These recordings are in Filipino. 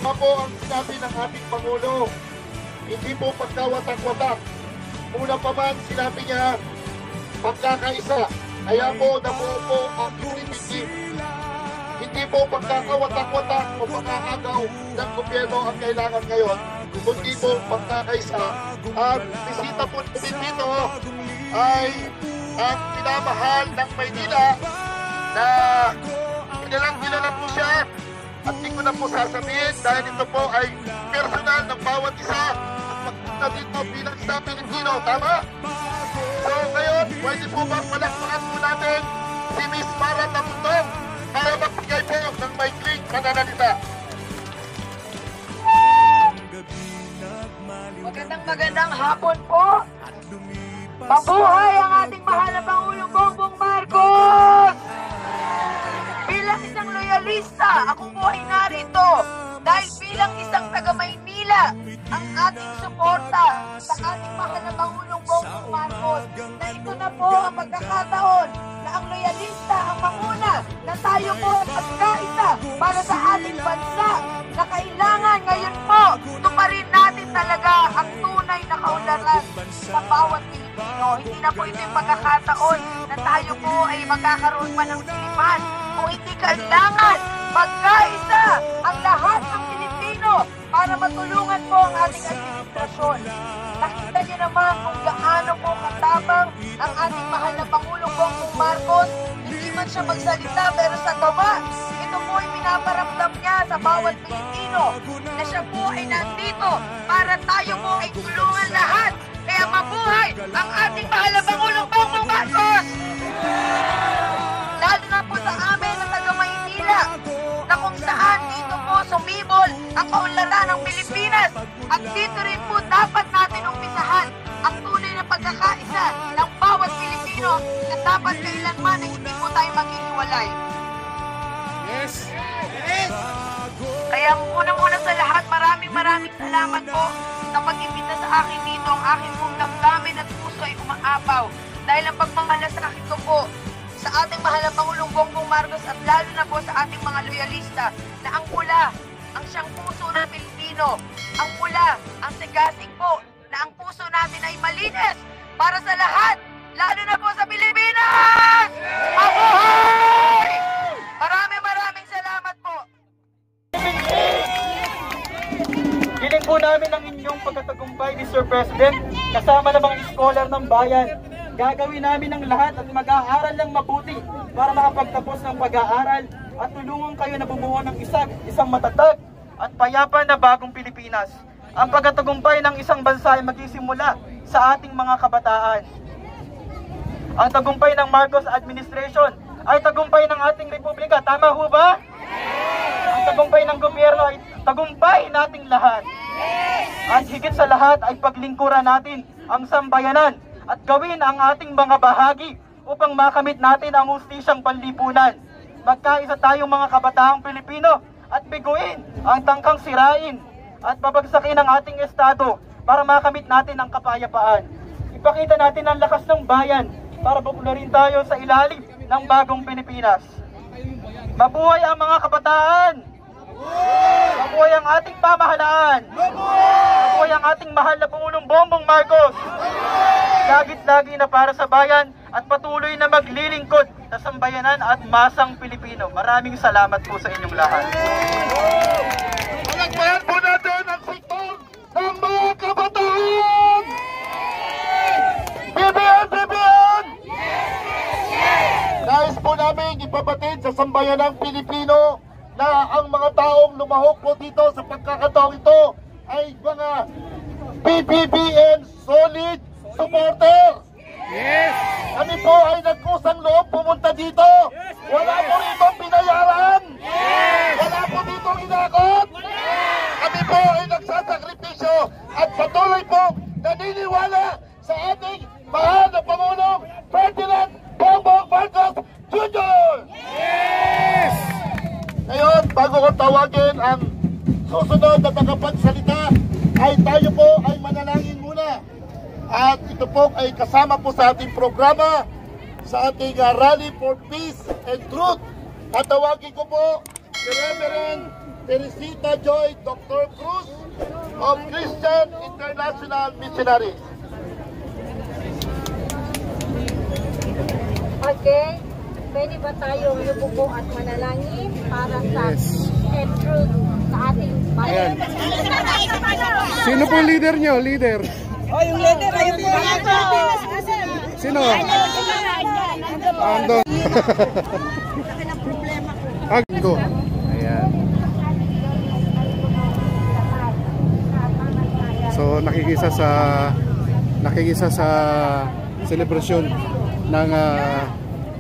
Tama po ang sinabi ng ating Pangulo. Hindi po pagkawatak-watak. Una pa man sinabi niya, pagkakaisa. Kaya po nabuo po ang unity. Hindi po pagkakawatak-watak o pagkakagaw ng gobyerno ang kailangan ngayon, kundi po pagkakaisa. Ang bisita po natin dito ay ang pinamahal ng Maynila na kilala po siya. At hindi ko na po sasabihin dahil ito po ay personal ng bawat isa at magpunta dito bilang isang Pilipino. Tama? So ngayon, pwede po ba palakpakan po natin si Miss Mara Tabundong para magbigay po ng maikling pananalita. Magandang hapon po. Mabuhay ang ating mahal na Pangulong Bongbong Marcos! Bilang isang loyalista, ako po ay narito dahil bilang isang taga-Maynila, ang ating suporta sa ating mahal na Pangulong Bongbong Marcos na ito na po ang pagkakataon na ang loyalista ang manguna na tayo po ang pagkaisa para sa ating bansa na kailangan ngayon po tuparin natin talaga ang tunay na kaunlaran sa bawat Pilipino. Hindi na po ito yung pagkakataon na tayo po ay magkakaroon pa ng silipan. Kung hindi kailangan magkaisa ang lahat ng Pilipino para matulungan po ang ating administrasyon. Nakita niyo naman kung gaano po katabang ang ating mahal na Pangulong Bongbong Marcos. Hindi man siya magsalita pero sa gawa, ito po ay pinaparamdam niya sa bawat Pilipino na siya po ay nandito para tayo po ay tulungan lahat. Kaya mabuhay ang ating mahal na Pangulong Bongbong Marcos! Lalo na po sa amin na taga-Maynila na kung saan dito po sumibol ang kaunlaran ng Pilipinas at dito rin po dapat natin umpisahan ang tunay na pagkakaisa ng bawat Pilipino na dapat kailanman na hindi po tayo maghihiwalay. Yes! Yes! Kaya muna sa lahat, maraming salamat po sa pag-imbita sa akin dito. Ang aking pong damdamin at puso ay umaapaw dahil ang pagmamalasakit ko po sa ating mahal na Pangulong Bongbong Marcos at lalo na po sa ating mga loyalista na ang pula, ang siyang puso ng Pilipino, ang pula, ang sigasig po na ang puso natin ay malinis para sa lahat, lalo na po sa Pilipinas! Mabuhay! Maraming salamat po! Hiling po namin ang inyong pagkatagumpay, Mr. President, kasama ng mga scholar ng bayan. Gagawin namin ang lahat at mag-aaral ng mabuti para makapagtapos ng pag-aaral at tulungan kayo na bumuo ng isang matatag at payapa na bagong Pilipinas. Ang pagkatagumpay ng isang bansa ay magsisimula sa ating mga kabataan. Ang tagumpay ng Marcos Administration ay tagumpay ng ating Republika. Tama ho ba? Ang tagumpay ng gobyerno ay tagumpay nating lahat. At higit sa lahat ay paglingkuran natin ang sambayanan at gawin ang ating mga bahagi upang makamit natin ang hustisyang panlipunan. Magkaisa tayong mga kabataang Pilipino at biguin ang tangkang sirain at babagsakin ang ating estado para makamit natin ang kapayapaan. Ipakita natin ang lakas ng bayan para bukularin tayo sa ilalim ng bagong Pilipinas. Mabuhay ang mga kabataan! Mabuhay ang ating pamahalaan! Mabuhay ang ating mahal na Pangulong Bongbong Marcos! Lagit-lagi na para sa bayan at patuloy na maglilingkod sa sambayanan at masang Pilipino. Maraming salamat po sa inyong lahat. Palakpakan po natin ang sektor ng mga kabataan! BBM! Nais po namin ipabatid sa sambayanang Pilipino na ang mga taong lumahok po dito sa pagkakataong ito ay mga BBM solid supporter. Yes! Kami po ay nagkusang loob pumunta dito. Wala po rito pinayaran. Wala po dito inakot. Kami po ay nagsasakripisyo at patuloy po naniniwala sa ating mahal na Pangulong Ferdinand Bongbong Marcos Jr. Yes! Ngayon, bago ko tawagin ang susunod na tagapagsalita, ay tayo po ay manalangin muna. At ito po ay kasama po sa ating programa, sa ating Rally for Peace and Truth. Tatawagin ko po si Reverend Teresita Joy Dr. Cruz of Christian International Missionaries. Okay, pwede ba tayong yubuko at manalangin para sa and truth sa ating bayan? Sino po leader nyo? Leader? Oh, yung leader, ayun po. Sino? Ando. Agdo. Ayan. So nakikisa sa selebrasyon ng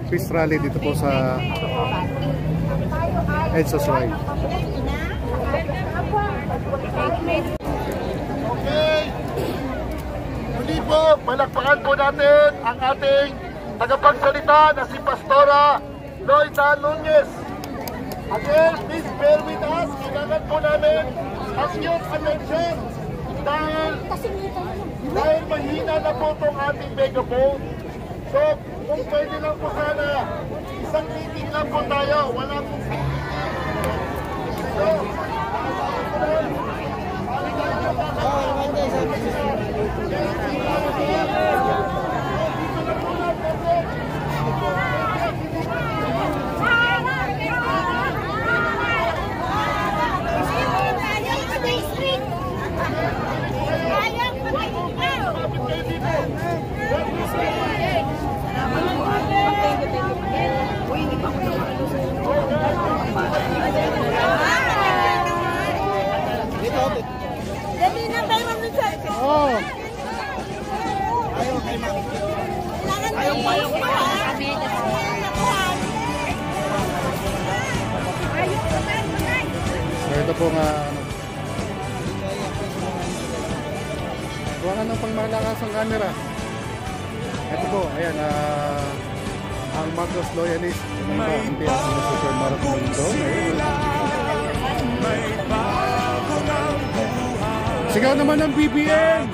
peace rally dito po sa Edsos Ride. Okay. Muli po, palakpakan po natin ang ating tagapagsalita na si Pastora Loida Nunez. Again, please bear with us. Kailangan po namin ang iyong attention dahil mahina na po itong ating megaphone. So, kung pwede lang po sana, isang meeting lang po tayo. Wala po. So, Oh. So ito po nga kuha ng pangmalakas ang camera. Ito po, ayan ang Marcos Loyalist. Hindi ang Super Marathon ito. Sigaw naman ng BBM!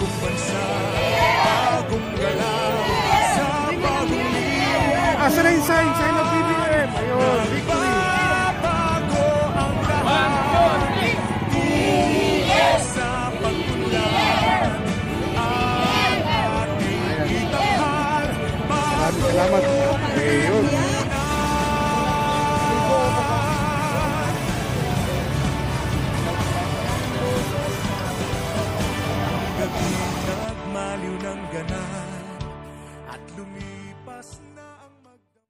Asa na yung sign ng BBM? Ayun, victory! Maraming salamat. Ayun. Nagmaliw ng ganan at lumipas na